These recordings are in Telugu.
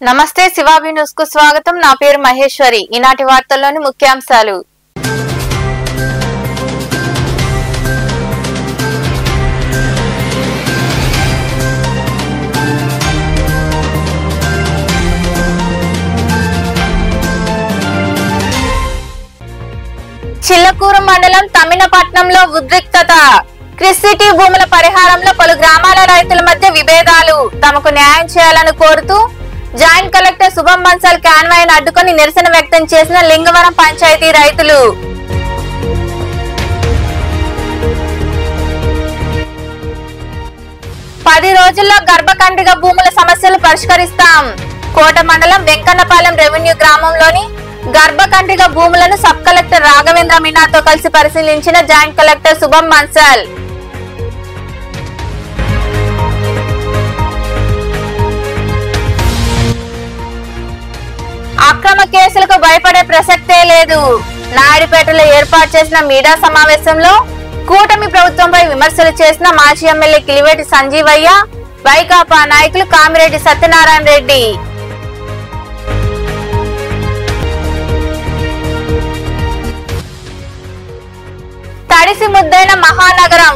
నమస్తే శివాబి న్యూస్ కు స్వాగతం. నా పేరు మహేశ్వరి. ఈనాటి వార్తల్లోని ముఖ్యాంశాలు. చిల్లకూరు మండలం తమ్మినపట్నంలో ఉద్రిక్తత. క్రిస్ సిటీ భూముల పరిహారంలో పలు గ్రామాల రైతుల మధ్య విభేదాలు. తమకు న్యాయం చేయాలని కోరుతూ జాయింట్ కలెక్టర్ శుభం బన్సాల్ కాన్వాయ్ను అడ్డుకొని నిరసన వ్యక్తం చేసిన లింగవరం పంచాయతీ రైతులు. పది రోజుల్లో గర్భకండ్రిగ భూముల సమస్యలు పరిష్కరిస్తాం. కోట మండలం వెంకన్నపాలెం రెవెన్యూ గ్రామంలోని గర్భకండ్రిగ భూములను సబ్ కలెక్టర్ రాఘవేంద్ర మీనాతో కలిసి పరిశీలించిన జాయింట్ కలెక్టర్ శుభం బన్సాల్. అక్రమ కేసులకు భయపడే ప్రసక్తే లేదు. నాయుడుపేటలో ఏర్పాటు చేసిన మీడియా సమావేశంలో కూటమి ప్రభుత్వంపై విమర్శలు చేసిన మాజీ ఎమ్మెల్యే కిలివేటి సంజీవయ్య, వైకాపా నాయకులు కామిరెడ్డి సత్యనారాయణ రెడ్డి. తడిసి ముద్దైన మహానగరం.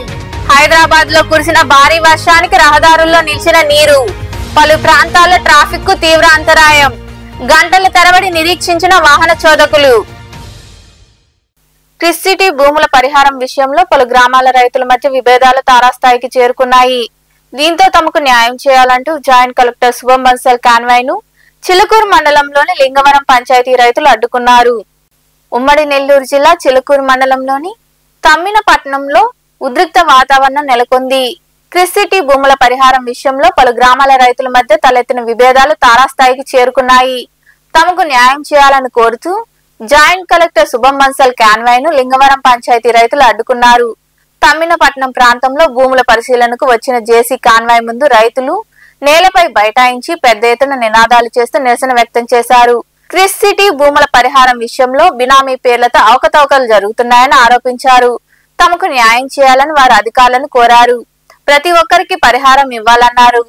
హైదరాబాద్ లో కురిసిన భారీ వర్షానికి రహదారుల్లో నిలిచిన నీరు. పలు ప్రాంతాల్లో ట్రాఫిక్ కు తీవ్ర అంతరాయం. గంటల తరబడి నిరీక్షించిన వాహన చోదకులు. క్రిస్ సిటీ భూముల పరిహారం విషయంలో పలు గ్రామాల రైతుల మధ్య విభేదాలు తారాస్థాయికి చేరుకున్నాయి. దీంతో తమకు న్యాయం చేయాలంటూ జాయింట్ కలెక్టర్ శుభం బన్సాల్ కాన్వాయ్ను చిలుకూరు మండలంలోని లింగవరం పంచాయతీ రైతులు అడ్డుకున్నారు. ఉమ్మడి నెల్లూరు జిల్లా చిలుకూరు మండలంలోని తమ్మినపట్నంలో ఉద్రిక్త వాతావరణం నెలకొంది. క్రిస్ సిటీ భూముల పరిహారం విషయంలో పలు గ్రామాల రైతుల మధ్య తలెత్తిన విభేదాలు తారాస్థాయికి చేరుకున్నాయి. తమకు న్యాయం చేయాలని కోరుతూ జాయింట్ కలెక్టర్ శుభం బన్సాల్ కాన్వాయ్ను లింగవరం పంచాయతీ రైతులు అడ్డుకున్నారు. తమ్మినపట్నం ప్రాంతంలో భూముల పరిశీలనకు వచ్చిన జేసీ కాన్వాయ్ ముందు రైతులు నేలపై బైఠాయించి పెద్ద ఎత్తున నినాదాలు చేస్తూ నిరసన వ్యక్తం చేశారు. క్రిస్ సిటీ భూముల పరిహారం విషయంలో బినామీ పేర్లతో అవకతవకలు జరుగుతున్నాయని ఆరోపించారు. తమకు న్యాయం చేయాలని వారు అధికారులను కోరారు. ప్రతి ఒక్కరికి పరిహారం ఇవ్వాలన్నారు.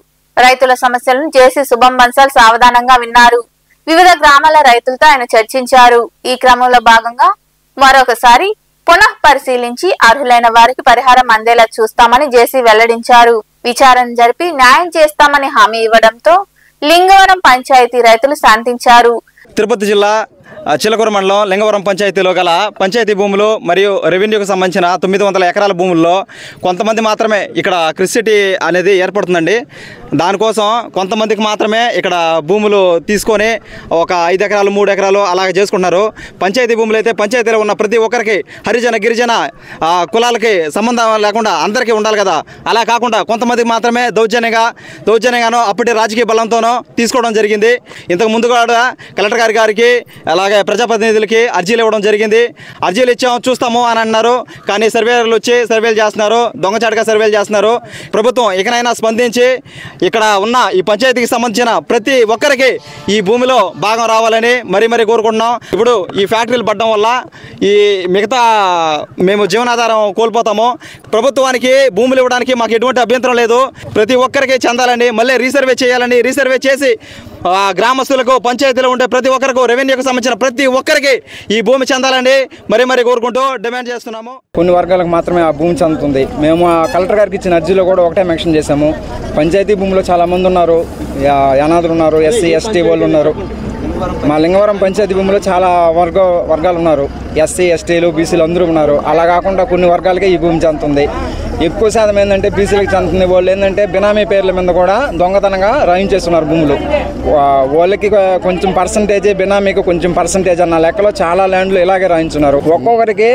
రైతుల సమస్యలను జేసీ శుభం బన్సాల్ సావధానంగా విన్నారు. వివిధ గ్రామాల రైతులతో ఆయన చర్చించారు. ఈ క్రమంలో భాగంగా మరొకసారి పునః పరిశీలించి అర్హులైన వారికి పరిహారం అందేలా చూస్తామని జేసీ వెల్లడించారు. విచారణ జరిపి న్యాయం చేస్తామని హామీ ఇవ్వడంతో లింగవరం పంచాయతీ రైతులు శాంతించారు. తిరుపతి జిల్లా చిలకూరు మండలం లింగవరం పంచాయతీలో గల పంచాయతీ భూములు మరియు రెవెన్యూకు సంబంధించిన 900 ఎకరాల భూముల్లో కొంతమంది మాత్రమే ఇక్కడ క్రిస్ సిటీ అనేది ఏర్పడుతుందండి. దానికోసం కొంతమందికి మాత్రమే ఇక్కడ భూములు తీసుకొని ఒక 5 ఎకరాలు 3 ఎకరాలు అలాగే చేసుకుంటున్నారు. పంచాయతీ భూములు అయితే పంచాయతీలో ఉన్న ప్రతి ఒక్కరికి హరిజన గిరిజన కులాలకి సంబంధం లేకుండా అందరికీ ఉండాలి కదా. అలా కాకుండా కొంతమందికి మాత్రమే దౌర్జన్యంగానో అప్పటి రాజకీయ బలంతోనో తీసుకోవడం జరిగింది. ఇంతకు ముందు కూడా కలెక్టర్ గారికి అలాగే ప్రజాప్రతినిధులకి అర్జీలు ఇవ్వడం జరిగింది. అర్జీలు ఇచ్చాము చూస్తాము అని అన్నారు. కానీ సర్వేలు వచ్చి సర్వేలు చేస్తున్నారు, దొంగచాటుగా సర్వేలు చేస్తున్నారు. ప్రభుత్వం ఇకనైనా స్పందించి ఇక్కడ ఉన్న ఈ పంచాయతీకి సంబంధించిన ప్రతి ఒక్కరికి ఈ భూమిలో భాగం రావాలని మరీ కోరుకుంటున్నాం. ఇప్పుడు ఈ ఫ్యాక్టరీలు పడడం వల్ల ఈ మిగతా మేము జీవనాధారం కోల్పోతాము. ప్రభుత్వానికి భూములు ఇవ్వడానికి మాకు ఎటువంటి అభ్యంతరం లేదు. ప్రతి ఒక్కరికి చెందాలని మళ్ళీ రీసర్వే చేయాలని, రీసర్వే చేసి గ్రామస్తులకు పంచాయతీలో ఉండే ప్రతి ఒక్కరికి రెవెన్యూకి సంబంధించిన ప్రతి ఒక్కరికి ఈ భూమి చెందాలని మరీ కోరుకుంటూ డిమాండ్ చేస్తున్నాము. కొన్ని వర్గాలకు మాత్రమే ఆ భూమి చెందుతుంది. మేము ఆ కలెక్టర్ గారికి ఇచ్చిన అర్జీలో కూడా ఒకటే మెన్షన్ చేశాము. పంచాయతీ భూమిలో చాలామంది ఉన్నారు, అనాథులు ఉన్నారు, ఎస్సీ ఎస్టీ వాళ్ళు ఉన్నారు. మా లింగవరం పంచాయతీ భూమిలో చాలా వర్గాలు ఉన్నారు. ఎస్సీ ఎస్టీలు బీసీలు అందరూ ఉన్నారు. అలా కాకుండా కొన్ని వర్గాలకే ఈ భూమి చెందుతుంది. ఎక్కువ శాతం ఏంటంటే బీసీలకు చెందుతుంది. వాళ్ళు ఏంటంటే బినామీ పేర్ల మీద కూడా దొంగతనంగా రాయించేస్తున్నారు భూములు. వాళ్ళకి కొంచెం పర్సంటేజ్, బినామీకి కొంచెం పర్సంటేజ్ అన్న లెక్కలో చాలా ల్యాండ్లు ఇలాగే రాయించున్నారు. ఒక్కొక్కరికి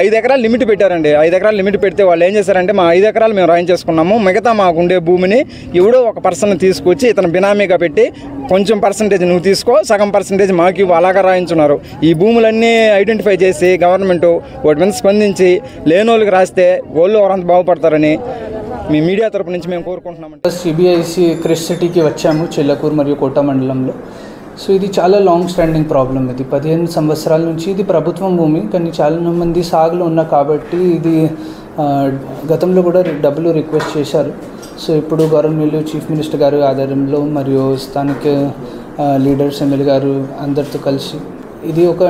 5 ఎకరాలు లిమిట్ పెట్టారండి. 5 ఎకరాలు లిమిట్ పెడితే వాళ్ళు ఏం చేశారంటే మా 5 ఎకరాలు మేము రాయించేసుకున్నాము, మిగతా మాకు ఉండే భూమిని ఎవడో ఒక పర్సన్ తీసుకొచ్చి ఇతను బినామీగా పెట్టి కొంచెం పర్సంటేజ్ నువ్వు తీసుకో, సగం పర్సంటేజ్ మాకు ఇవ్వు, అలాగా రాయించున్నారు. ఈ భూములన్నీ ఐడెంటిఫై చేసి గవర్నమెంట్ వాటి మీద స్పందించి లేని వాళ్ళకి రాస్తే వాళ్ళు ఎవరంత బాగుపడతారని మీ మీడియా తరపు నుంచి మేము కోరుకుంటున్నామండి. సిబిఐసి క్రిస్ సిటీకి వచ్చాము చిల్లకూరు మరియు కోట మండలంలో. సో ఇది చాలా లాంగ్ స్టాండింగ్ ప్రాబ్లం. ఇది 15 సంవత్సరాల నుంచి ఇది ప్రభుత్వం భూమి, కానీ చాలా మంది సాగులు ఉన్నా కాబట్టి ఇది గతంలో కూడా డబ్బులు రిక్వెస్ట్ చేశారు. సో ఇప్పుడు గవర్నమెంట్ చీఫ్ మినిస్టర్ గారి ఆధ్వర్యంలో మరియు స్థానిక లీడర్స్ ఎమ్మెల్యే గారు అందరితో కలిసి ఇది ఒక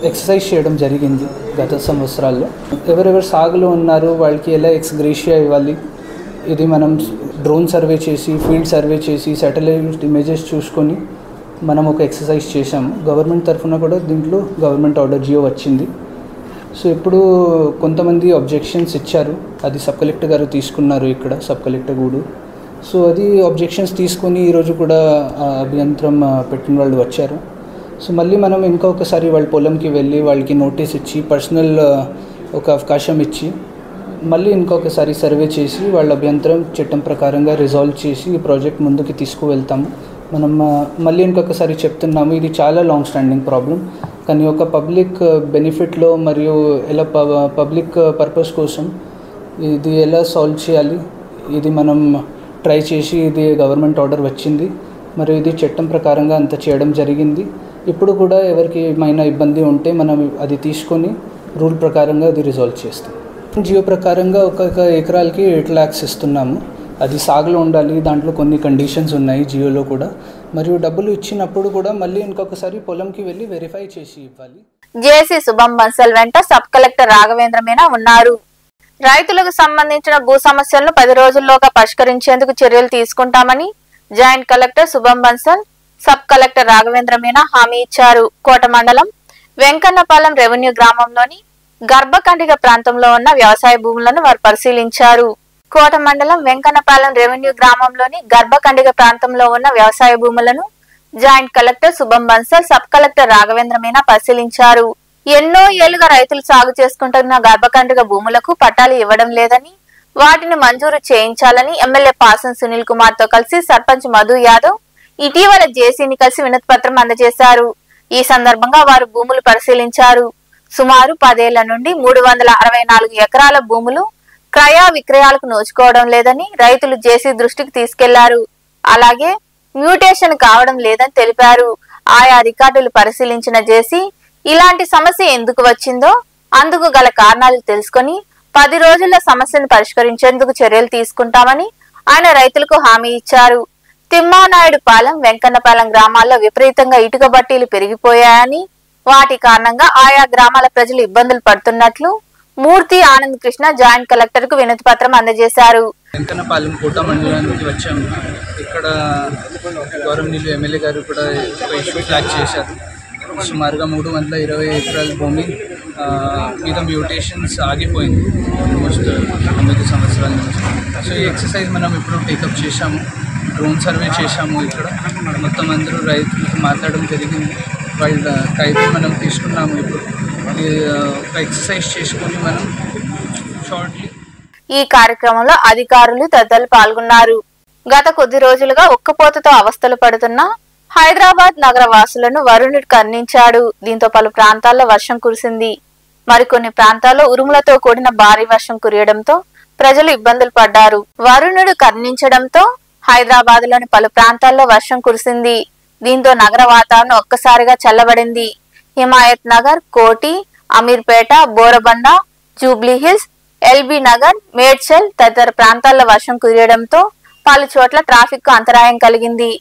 ఎక్సర్సైజ్ చేయడం జరిగింది గత సంవత్సరాల్లో. ఎవరెవరు సాగులో ఉన్నారో వాళ్ళకి ఎలా ఎక్స్గ్రేషియా ఇవ్వాలి, ఇది మనం డ్రోన్ సర్వే చేసి, ఫీల్డ్ సర్వే చేసి, శాటిలైట్ ఇమేజెస్ చూసుకొని మనం ఒక ఎక్సర్సైజ్ చేశాము. గవర్నమెంట్ తరఫున కూడా దీంట్లో గవర్నమెంట్ ఆర్డర్ జియో వచ్చింది. సో ఇప్పుడు కొంతమంది అబ్జెక్షన్స్ ఇచ్చారు, అది సబ్ కలెక్టర్ గారు తీసుకున్నారు, ఇక్కడ సబ్ కలెక్టర్ గూడు. సో అది అబ్జెక్షన్స్ తీసుకొని ఈరోజు కూడా అభ్యంతరం పెట్టిన వాళ్ళు వచ్చారు. సో మళ్ళీ మనం ఇంకొకసారి వాళ్ళ పొలంకి వెళ్ళి వాళ్ళకి నోటీస్ ఇచ్చి, పర్సనల్ ఒక అవకాశం ఇచ్చి, మళ్ళీ ఇంకొకసారి సర్వే చేసి వాళ్ళ అభ్యంతరం చట్టం ప్రకారంగా రిజాల్వ్ చేసి ఈ ప్రాజెక్ట్ ముందుకు తీసుకువెళ్తాము. మనం మళ్ళీ ఇంకొకసారి చెప్తున్నాము, ఇది చాలా లాంగ్ స్టాండింగ్ ప్రాబ్లం, కానీ ఒక పబ్లిక్ బెనిఫిట్లో మరియు ఎలా పబ్లిక్ పర్పస్ కోసం ఇది ఎలా సాల్వ్ చేయాలి, ఇది మనం ట్రై చేసి ఇది గవర్నమెంట్ ఆర్డర్ వచ్చింది, మరియు ఇది చట్టం ప్రకారంగా అంత చేయడం జరిగింది. ఇప్పుడు కూడా ఎవరికి ఏమైనా ఇబ్బంది ఉంటే మనం అది తీసుకొని రూల్ ప్రకారంగా అది రిజాల్వ్ చేస్తాం. జియో ప్రకారంగా ఒక్కొక్క ఎకరాలకి 8 lakhs ఇస్తున్నాము. అది సాగులో ఉండాలి, దాంట్లో కొన్ని కండిషన్స్ ఉన్నాయి జియోలో కూడా, మరియు డబ్బులు ఇచ్చినప్పుడు కూడా మళ్ళీ ఇంకొకసారి పొలంకి వెళ్ళి వెరిఫై చేసి ఇవ్వాలి. జేసీ శుభం బన్సల్ వెంట సబ్ కలెక్టర్ రాఘవేంద్ర మీనా ఉన్నారు. రైతులకు సంబంధించిన భూ సమస్యలను 10 రోజుల్లోగా పరిష్కరించేందుకు చర్యలు తీసుకుంటామని జాయింట్ కలెక్టర్ శుభం బన్సల్, సబ్ కలెక్టర్ రాఘవేంద్ర మీనా హామీ ఇచ్చారు. కోట మండలం వెంకన్నపాలెం రెవెన్యూ గ్రామంలోని గర్భకండిగ ప్రాంతంలో ఉన్న వ్యవసాయ భూములను వారు పరిశీలించారు. కోట మండలం వెంకన్నపాలెం రెవెన్యూ గ్రామంలోని గర్భకండిగ ప్రాంతంలో ఉన్న వ్యవసాయ భూములను జాయింట్ కలెక్టర్ శుభం బన్సల్, సబ్ కలెక్టర్ రాఘవేంద్ర మీనా పరిశీలించారు. ఎన్నో ఏళ్లుగా రైతులు సాగు చేసుకుంటున్న గర్భకండిగ భూములకు పట్టాలు ఇవ్వడం లేదని, వాటిని మంజూరు చేయించాలని ఎమ్మెల్యే పాసం సునీల్ కుమార్ తో కలిసి సర్పంచ్ మధు యాదవ్ ఇటీవల జేసీని కలిసి వినతి పత్రం అందజేశారు. ఈ సందర్భంగా వారు భూములు పరిశీలించారు. సుమారు 10 ఏళ్ల నుండి 364 ఎకరాల భూములు క్రయ విక్రయాలకు నోచుకోవడం లేదని రైతులు జేసీ దృష్టికి తీసుకెళ్లారు. అలాగే మ్యూటేషన్ కావడం లేదని తెలిపారు. ఆయా రికార్డులు పరిశీలించిన జేసీ ఇలాంటి సమస్య ఎందుకు వచ్చిందో అందుకు గల కారణాలు తెలుసుకొని 10 రోజుల్లో సమస్యను పరిష్కరించేందుకు చర్యలు తీసుకుంటామని ఆయన రైతులకు హామీ ఇచ్చారు. తిమ్మానాయుడు పాలెం, వెంకన్నపాలెం గ్రామాల్లో విపరీతంగా ఇటుక బట్టీలు పెరిగిపోయాయని, వాటి కారణంగా ఆయా గ్రామాల ప్రజలు ఇబ్బందులు పడుతున్నట్లు మూర్తి ఆనంద్ కృష్ణ జాయింట్ కలెక్టర్ కు వినతి పత్రం అందజేశారు. వెంకన్నపాలెం కోట మండలానికి వచ్చాము. ఇక్కడ గౌరవనీయులు ఎమ్మెల్యే గారు కూడా ఇష్యూ ఫ్లాగ్ చేశారు. సుమారుగా 320 ఎకరాల భూమి మీద మ్యూటేషన్స్ ఆగిపోయింది ఆల్మోస్ట్ 9 సంవత్సరాల నుంచి. సో ఈ ఎక్సర్సైజ్ మనం ఇప్పుడు టేకప్ చేశాము, డ్రోన్ సర్వే చేశాము. ఇక్కడ మొత్తం అందరూ రైతులకు మాట్లాడడం జరిగింది, వాళ్ళకైతే మనం తీసుకున్నాము. ఇప్పుడు ఒక ఎక్సర్సైజ్ చేసుకొని మనం షార్ట్లీ ఈ కార్యక్రమంలో అధికారులు తదితరులు పాల్గొన్నారు. గత కొద్ది రోజులుగా ఉక్కపోతతో అవస్థలు పడుతున్న హైదరాబాద్ నగర వాసులను వరుణుడు కరుణించాడు. దీంతో పలు ప్రాంతాల్లో వర్షం కురిసింది. మరికొన్ని ప్రాంతాల్లో ఉరుములతో కూడిన భారీ వర్షం కురియడంతో ప్రజలు ఇబ్బందులు పడ్డారు. వరుణుడు కరుణించడంతో హైదరాబాద్ లోని పలు ప్రాంతాల్లో వర్షం కురిసింది. దీంతో నగర వాతావరణం ఒక్కసారిగా చల్లబడింది. హిమాయత్ నగర్, కోటి, Ameerpet, Borabanda, Jubilee hills, LB Nagar, Medchal తదితర ప్రాంతాల్లో వర్షం కురియడంతో పలు చోట్ల ట్రాఫిక్ కు అంతరాయం కలిగింది.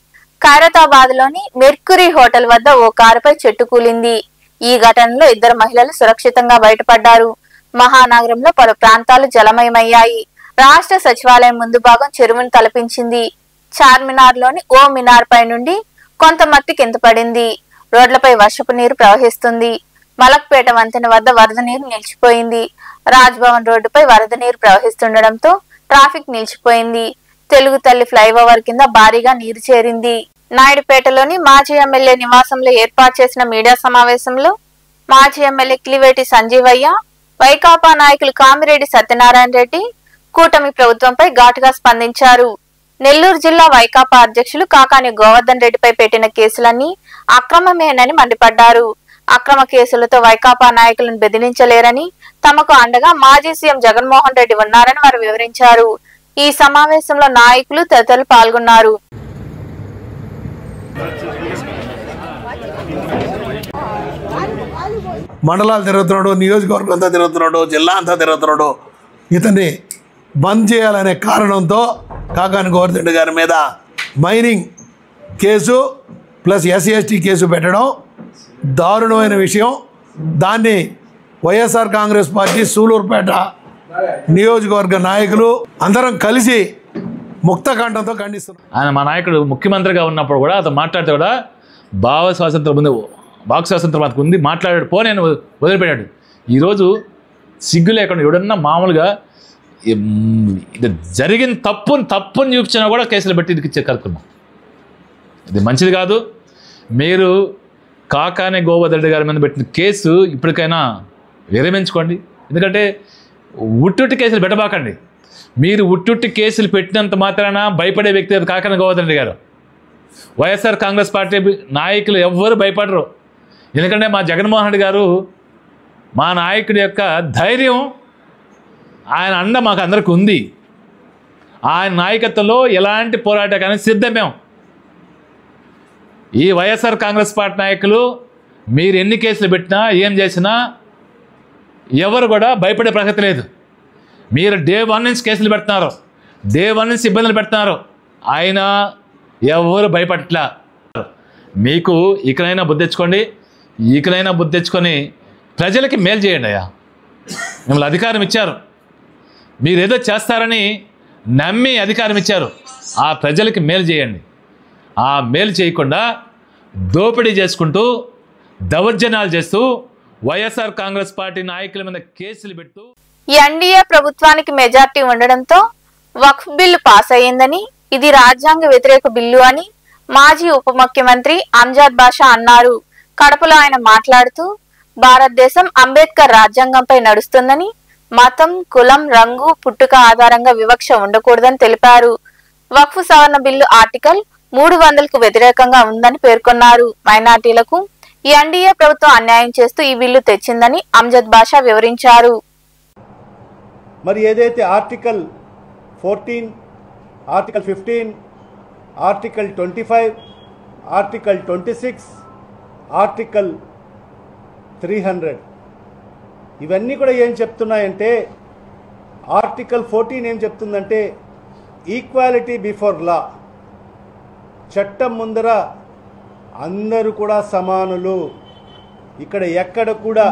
ఖైరతాబాద్ లోని మెర్క్యూరీ హోటల్ వద్ద ఓ కారుపై చెట్టు కూలింది. ఈ ఘటనలో 2 మహిళలు సురక్షితంగా బయటపడ్డారు. మహానగరంలో పలు ప్రాంతాలు జలమయమయ్యాయి. రాష్ట్ర సచివాలయం ముందు భాగం చెరువును తలపించింది. చార్మినార్ లోని ఓ మినార్ పై నుండి కొంత మట్టి కింద పడింది. రోడ్లపై వర్షపు నీరు ప్రవహిస్తుంది. మలక్పేట వంతెన వద్ద వరద నీరు నిలిచిపోయింది. రాజ్భవన్ రోడ్డుపై వరద నీరు ప్రవహిస్తుండటంతో ట్రాఫిక్ నిలిచిపోయింది. తెలుగు తల్లి ఫ్లైఓవర్ కింద భారీగా నీరు చేరింది. నాయుడుపేటలోని మాజీ ఎమ్మెల్యే నివాసంలో ఏర్పాటు చేసిన మీడియా సమావేశంలో మాజీ ఎమ్మెల్యే కిలివేటి సంజీవయ్య, వైకాపా నాయకులు కామిరెడ్డి సత్యనారాయణ రెడ్డి కూటమి ప్రభుత్వంపై ఘాటుగా స్పందించారు. నెల్లూరు జిల్లా వైకాపా అధ్యక్షులు కాకాని గోవర్ధన్ రెడ్డిపై పెట్టిన కేసులన్నీ అక్రమమేనని మండిపడ్డారు. అక్రమ కేసులతో వైకాపా నాయకులను బెదిరించలేరని, తమకు అండగా మాజీ సీఎం జగన్మోహన్ రెడ్డి ఉన్నారని వారు వివరించారు. ఈ సమావేశంలో నాయకులు తదితరులు పాల్గొన్నారు. మండలాలు తిరుగుతున్నాడు, నియోజకవర్గం అంతా తిరుగుతున్నాడు, జిల్లా అంతా తిరుగుతున్నాడు. ఇతన్ని బంద్ చేయాలనే కారణంతో కాకాని గోవర్ధన్ రెడ్డి గారి మీద mining case plus SC ST case పెట్టడం దారుణమైన విషయం. దాన్ని వైఎస్ఆర్ కాంగ్రెస్ పార్టీ సూలూరుపేట నియోజకవర్గ నాయకులు అందరం కలిసి ముక్త కంఠంతో ఖండిస్తున్నారు. ఆయన మా నాయకుడు ముఖ్యమంత్రిగా ఉన్నప్పుడు కూడా అతను మాట్లాడితే కూడా భావ స్వాతంత్రం ఉంది, వాక్ స్వాతంత్రం అతనికి ఉంది, మాట్లాడాడు పో నేను వదిలిపెట్టాడు. ఈరోజు సిగ్గు లేకుండా ఎవడన్నా మామూలుగా ఇది జరిగిన తప్పుని చూపించినా కూడా కేసులు పెట్టి ఇదికిచ్చే కలుపుకున్నాం. ఇది మంచిది కాదు. మీరు కాకానే గోవర్ధన్ గారి మీద పెట్టిన కేసు ఇప్పటికైనా విరమించుకోండి. ఎందుకంటే ఉట్టుట్టి కేసులు పెట్టబాకండి. మీరు ఉట్టుట్టి కేసులు పెట్టినంత మాత్రాన భయపడే వ్యక్తి కాకానే గోవర్ధన్ గారు. వైఎస్ఆర్ కాంగ్రెస్ పార్టీ నాయకులు ఎవ్వరు భయపడరు. ఎందుకంటే మా జగన్మోహన్ రెడ్డి గారు మా నాయకుడి యొక్క ధైర్యం, ఆయన అండ మాకు అందరికీ ఉంది. ఆయన నాయకత్వంలో ఎలాంటి పోరాటానికి సిద్ధమేం. ఈ వైఎస్ఆర్ కాంగ్రెస్ పార్టీ నాయకులు మీరు ఎన్ని కేసులు పెట్టినా ఏం చేసినా ఎవరు కూడా భయపడే ప్రసక్తి లేదు. మీరు డే 1 నుంచి కేసులు పెడుతున్నారు, డే 1 నుంచి ఇబ్బందులు పెడుతున్నారు, ఆయన ఎవరు భయపడట్లా. మీకు ఇకనైనా బుద్ధి తెచ్చుకోండి. ఇకనైనా బుద్ధి తెచ్చుకొని ప్రజలకి మేలు చేయండి. అయ్యా మిమ్మల్ని అధికారం ఇచ్చారు, మీరేదో చేస్తారని నమ్మి అధికారం ఇచ్చారు. ఆ ప్రజలకి మేలు చేయండి. ఆ మేలు చేయకుండా దోపిడీ చేసుకుంటూ దౌర్జన్యాలు చేస్తూ వైఎస్ఆర్ కాంగ్రెస్ పార్టీ నాయకుల మీద కేసులు పెడుతూ ఎన్డీఏ ప్రభుత్వానికి మెజార్టీ ఉండడంతో వక్ఫ్ బిల్లు పాస్ అయ్యిందని, ఇది రాజ్యాంగ వ్యతిరేక బిల్లు అని మాజీ ఉప ముఖ్యమంత్రి అంజాద్ బాషా అన్నారు. కడపలో ఆయన మాట్లాడుతూ భారతదేశం అంబేద్కర్ రాజ్యాంగంపై నడుస్తుందని, మతం, కులం, రంగు, పుట్టుక ఆధారంగా వివక్ష ఉండకూడదని తెలిపారు. వక్ఫ్ సవరణ బిల్లు ఆర్టికల్ 300కు వ్యతిరేకంగా ఉందని పేర్కొన్నారు. మైనార్టీలకు ఎన్డీఏ ప్రభుత్వం అన్యాయం చేస్తూ ఈ బిల్లు తెచ్చిందని అంజద్ బాషా వివరించారు. మరి ఏదైతే article 14, article 15, article 25, article 26, article 300 ఇవన్నీ కూడా ఏం చెప్తున్నాయంటే, ఆర్టికల్ 14 ఏం చెప్తుందంటే ఈక్వాలిటీ బిఫోర్ లా, చట్టం ముందర అందరూ కూడా సమానులు. ఇక్కడ ఎక్కడ కూడా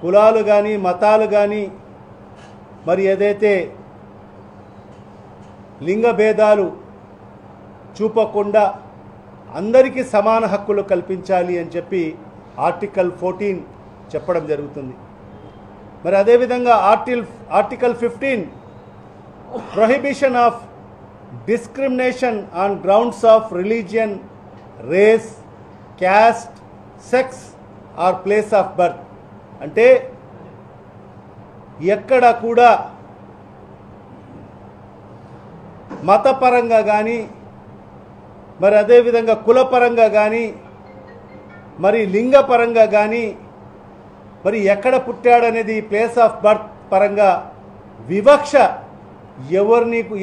కులాలు కానీ మతాలు కానీ మరి ఏదైతే లింగ భేదాలు చూపకుండా అందరికీ సమాన హక్కులు కల్పించాలి అని చెప్పి ఆర్టికల్ 14 చెప్పడం జరుగుతుంది. మరి అదేవిధంగా article 15 prohibition of discrimination on grounds of religion, race, caste, sex or place of birth. అంటే ఎక్కడ కూడా మతపరంగా కానీ మరి అదేవిధంగా కులపరంగా కానీ మరి లింగపరంగా కానీ మరి ఎక్కడ పుట్టాడనేది ప్లేస్ ఆఫ్ బర్త్ పరంగా వివక్ష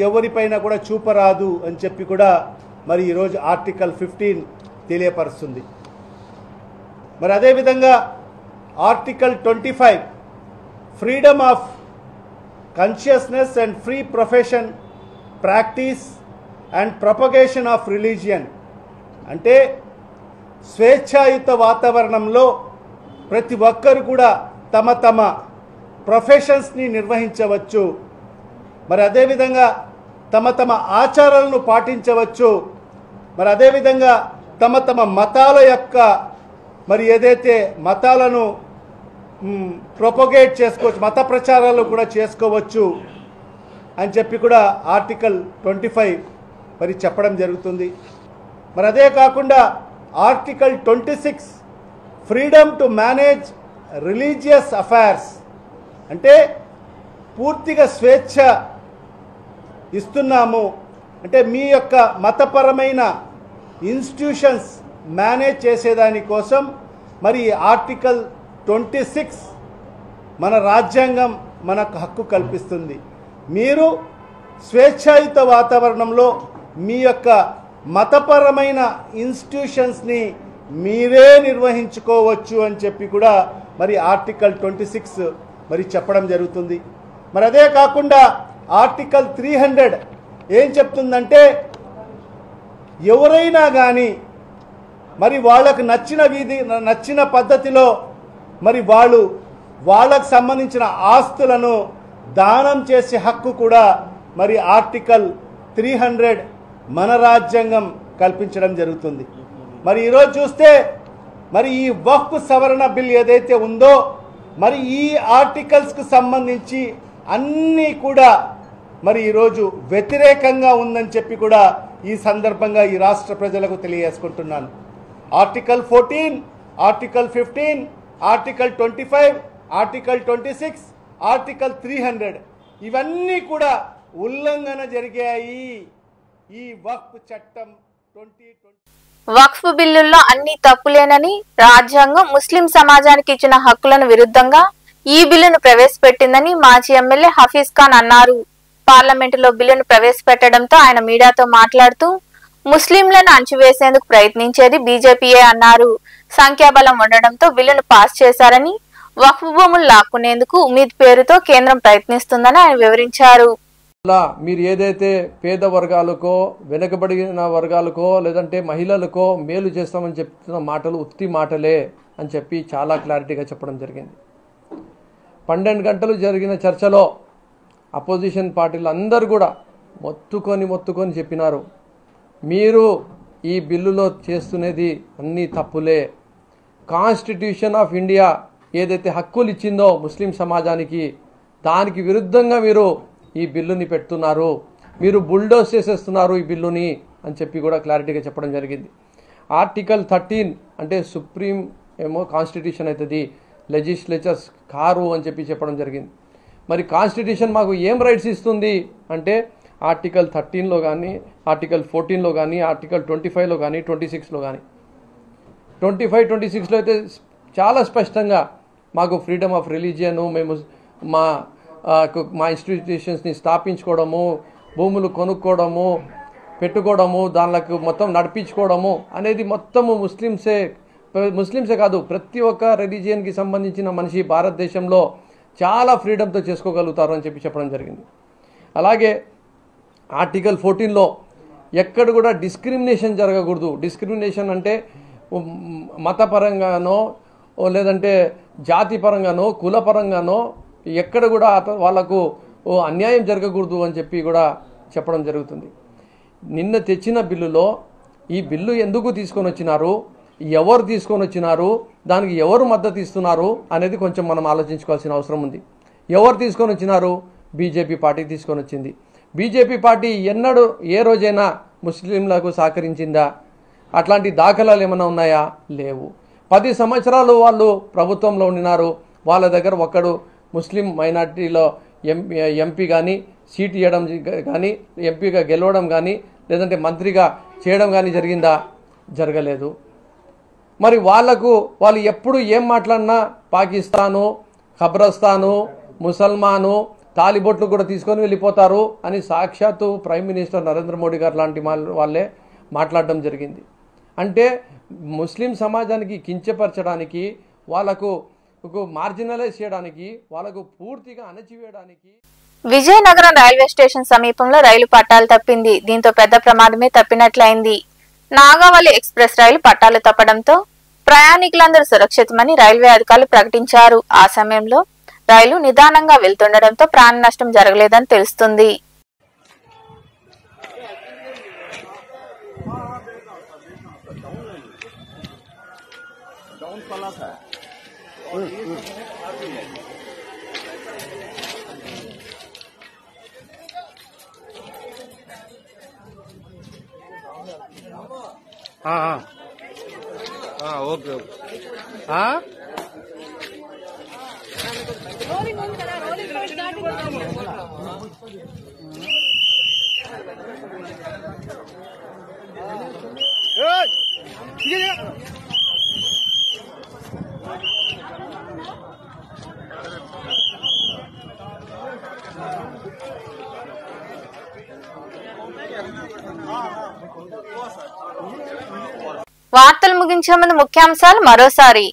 ఎవరిపైన కూడా చూపరాదు అని చెప్పి కూడా మరి ఈరోజు ఆర్టికల్ 15 తెలియపరుస్తుంది. మరి అదేవిధంగా article 25 freedom of consciousness and free profession, practice and propagation of religion. అంటే స్వేచ్ఛాయుత వాతావరణంలో ప్రతి ఒక్కరు కూడా తమ తమ ప్రొఫెషన్స్ని నిర్వహించవచ్చు. మరి అదేవిధంగా తమ తమ ఆచారాలను పాటించవచ్చు. మరి అదేవిధంగా తమ తమ మతాల యొక్క మరి ఏదైతే మతాలను ప్రొపగేట్ చేసుకోవచ్చు, మత ప్రచారాలు కూడా చేసుకోవచ్చు అని చెప్పి కూడా ఆర్టికల్ 25 మరి చెప్పడం జరుగుతుంది. మరి అదే కాకుండా article 26 freedom to manage religious affairs. అంటే పూర్తిగా స్వేచ్ఛ ఇస్తున్నాము. అంటే మీ యొక్క మతపరమైన ఇన్స్టిట్యూషన్స్ మేనేజ్ చేసేదానికోసం మరి ఆర్టికల్ 26 మన రాజ్యాంగం మనకు హక్కు కల్పిస్తుంది. మీరు స్వేచ్ఛాయుత వాతావరణంలో మీ యొక్క మతపరమైన ఇన్స్టిట్యూషన్స్ని మీరే నిర్వహించుకోవచ్చు అని చెప్పి కూడా మరి ఆర్టికల్ 26 మరి చెప్పడం జరుగుతుంది. మరి అదే కాకుండా ఆర్టికల్ 300 ఏం చెప్తుందంటే ఎవరైనా కానీ మరి వాళ్ళకు నచ్చిన పద్ధతిలో మరి వాళ్ళకు సంబంధించిన ఆస్తులను దానం చేసే హక్కు కూడా మరి ఆర్టికల్ 300 మన రాజ్యాంగం కల్పించడం జరుగుతుంది. మరి ఈరోజు చూస్తే మరి ఈ వక్ఫ్ సవరణ బిల్ ఏదైతే ఉందో మరి ఈ ఆర్టికల్స్కు సంబంధించి అన్నీ కూడా మరి ఈరోజు వ్యతిరేకంగా ఉందని చెప్పి కూడా ఈ సందర్భంగా ఈ రాష్ట్ర ప్రజలకు తెలియజేసుకుంటున్నాను. Article 14, article 15, article 25, article 26, article 300 ఇవన్నీ కూడా ఉల్లంఘన జరిగాయి ఈ వక్ఫ్ చట్టం 2020. వక్ఫ్ బిల్లుల్లో అన్ని తప్పులేనని రాజ్యాంగం ముస్లిం సమాజానికి ఇచ్చిన హక్కులను విరుద్ధంగా ఈ బిల్లును ప్రవేశపెట్టిందని మాజీ ఎమ్మెల్యే హఫీజ్ ఖాన్ అన్నారు. పార్లమెంటులో బిల్లును ప్రవేశపెట్టడంతో ఆయన మీడియాతో మాట్లాడుతూ ముస్లింలను అణచివేసేందుకు ప్రయత్నించేది బీజేపీయే అన్నారు. సంఖ్యాబలం ఉండడంతో బిల్లును పాస్ చేశారని, వక్ఫ్ భూములు లాక్కునేందుకు ఉమీద్ పేరుతో కేంద్రం ప్రయత్నిస్తుందని ఆయన వివరించారు. మీరు ఏదైతే పేద వర్గాలకో వెనుకబడిన వర్గాలకో లేదంటే మహిళలకో మేలు చేస్తామని చెప్తున్న మాటలు ఉత్తి మాటలే అని చెప్పి చాలా క్లారిటీగా చెప్పడం జరిగింది. 12 గంటలు జరిగిన చర్చలో అపోజిషన్ పార్టీలు అందరూ కూడా మొత్తుకొని చెప్పినారు, మీరు ఈ బిల్లులో చేస్తున్నది అన్ని తప్పులే. కాన్స్టిట్యూషన్ ఆఫ్ ఇండియా ఏదైతే హక్కులు ఇచ్చిందో ముస్లిం సమాజానికి దానికి విరుద్ధంగా మీరు ఈ బిల్లుని పెడుతున్నారు, మీరు బుల్డోస్ చేసేస్తున్నారు ఈ బిల్లుని అని చెప్పి కూడా క్లారిటీగా చెప్పడం జరిగింది. ఆర్టికల్ 13 అంటే సుప్రీం ఏమో కాన్స్టిట్యూషన్ అవుతుంది, లెజిస్లేచర్స్ కారు అని చెప్పి చెప్పడం జరిగింది. మరి కాన్స్టిట్యూషన్ మాకు ఏం రైట్స్ ఇస్తుంది అంటే ఆర్టికల్ 13లో కానీ, ఆర్టికల్ 14లో కానీ, ఆర్టికల్ 25లో కానీ, 26లో కానీ, 25, 26లో అయితే చాలా స్పష్టంగా మాకు ఫ్రీడమ్ ఆఫ్ రిలీజియన్, మేము మా ఇన్స్టిట్యూషన్స్ని స్థాపించుకోవడము, భూములు కొనుక్కోవడము, పెట్టుకోవడము, దానిలకు మొత్తం నడిపించుకోవడము అనేది మొత్తము ముస్లింసే కాదు ప్రతి ఒక్క రిలీజియన్కి సంబంధించిన మనిషి భారతదేశంలో చాలా ఫ్రీడమ్తో చేసుకోగలుగుతారు అని చెప్పి చెప్పడం జరిగింది. అలాగే ఆర్టికల్ 14లో ఎక్కడ కూడా డిస్క్రిమినేషన్ జరగకూడదు. డిస్క్రిమినేషన్ అంటే మతపరంగానో లేదంటే జాతి పరంగానో కుల పరంగానో ఎక్కడ కూడా వాళ్ళకు అన్యాయం జరగకూడదు అని చెప్పి కూడా చెప్పడం జరుగుతుంది. నిన్న తెచ్చిన బిల్లులో ఈ బిల్లు ఎందుకు తీసుకొని వచ్చినారు, ఎవరు తీసుకొని వచ్చినారు, దానికి ఎవరు మద్దతు ఇస్తున్నారు అనేది కొంచెం మనం ఆలోచించుకోవాల్సిన అవసరం ఉంది. ఎవరు తీసుకొని వచ్చినారు? బీజేపీ పార్టీ తీసుకొని వచ్చింది. బీజేపీ పార్టీ ఎన్నడూ ఏ రోజైనా ముస్లింలకు సహకరించిందా? అట్లాంటి దాఖలాలు ఏమైనా ఉన్నాయా? లేవు. 10 సంవత్సరాలు వాళ్ళు ప్రభుత్వంలో ఉండినారు. వాళ్ళ దగ్గర ఒక్కడు ముస్లిం మైనార్టీలో ఎంపీ కానీ సీట్ ఇవ్వడం కానీ, ఎంపీగా గెలవడం కానీ, లేదంటే మంత్రిగా చేయడం కానీ జరిగిందా? జరగలేదు. మరి వాళ్ళు ఎప్పుడు ఏం మాట్లాడినా పాకిస్తాను, ఖబ్రస్తాను, ముసల్మాను, తాలిబొట్లు కూడా తీసుకొని వెళ్ళిపోతారు అని సాక్షాత్తు ప్రైమ్ మినిస్టర్ నరేంద్ర మోడీ గారు లాంటి వాళ్ళే మాట్లాడడం జరిగింది. అంటే ముస్లిం సమాజానికి కించపరచడానికి, వాళ్ళకు మార్జినలైజ్ చేయడానికి, వాళ్ళకు పూర్తిగా అణచివేయడానికి. విజయనగరం రైల్వే స్టేషన్ సమీపంలో రైలు పట్టాలు తప్పింది. దీంతో పెద్ద ప్రమాదమే తప్పినట్లయింది. నాగావళి ఎక్స్ప్రెస్ రైలు పట్టాలు తప్పడంతో ప్రయాణికులందరూ సురక్షితమని రైల్వే అధికారులు ప్రకటించారు. ఆ సమయంలో రైలు నిదానంగా వెళ్తుండటంతో ప్రాణ నష్టం జరగలేదని తెలుస్తుంది. ఓకే వార్తలు ముగించే ముందు ముఖ్యాంశాలు మరోసారి.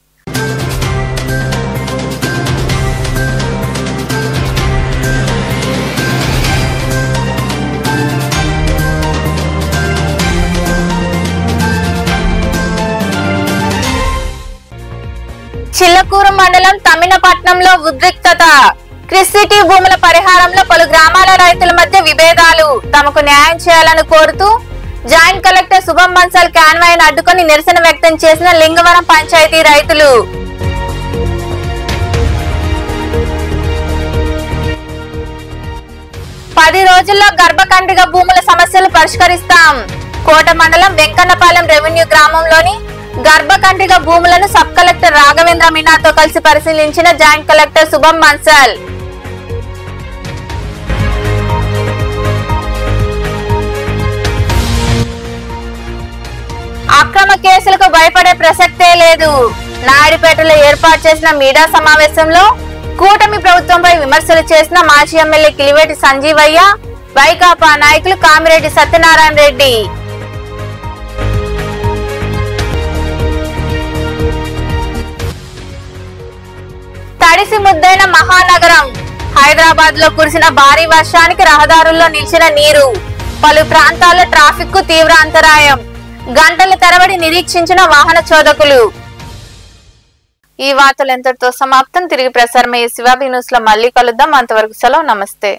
చిలకూరు మండలం తమినపట్నంలో ఉద్రిక్తత. క్రిస్ సిటీ భూముల పరిహారంలో పలు గ్రామాల రైతుల మధ్య విభేదాలు. తమకు న్యాయం చేయాలని కోరుతూ జాయింట్ కలెక్టర్ శుభం బన్సల్ కాన్వాయ్ను అడ్డుకొని నిరసన వ్యక్తం చేసిన లింగవరం పంచాయతీ రైతులు. పది రోజుల్లో గర్భకండ్రిగ భూముల సమస్యలు పరిష్కరిస్తాం. కోట మండలం వెంకన్నపాలెం రెవెన్యూ గ్రామంలోని గర్భకండ్రిగ భూములను సబ్ కలెక్టర్ రాఘవేంద్ర మీనాతో కలిసి పరిశీలించిన జాయింట్ కలెక్టర్ శుభం బన్సల్. అక్రమ కేసులకు భయపడే ప్రసక్తే లేదు. నాయుడుపేటలో ఏర్పాటు చేసిన మీడియా సమావేశంలో కూటమి ప్రభుత్వంపై విమర్శలు చేసిన మాజీ ఎమ్మెల్యే కిలివేటి సంజీవయ్య, వైకాపా నాయకులు కామిరెడ్డి సత్యనారాయణ రెడ్డి. తడిసి ముద్దైన మహానగరం. హైదరాబాద్ లో కురిసిన భారీ వర్షానికి రహదారుల్లో నిలిచిన నీరు. పలు ప్రాంతాల్లో ట్రాఫిక్ కు తీవ్ర అంతరాయం. గంటల తరబడి నిరీక్షించిన వాహన చోదకులు. ఈ వార్తలు ఎంతటితో సమాప్తం. తిరిగి ప్రసారమయ్యే శివాబి న్యూస్ లో మళ్ళీ కలుద్దాం. అంతవరకు సెలవు. నమస్తే.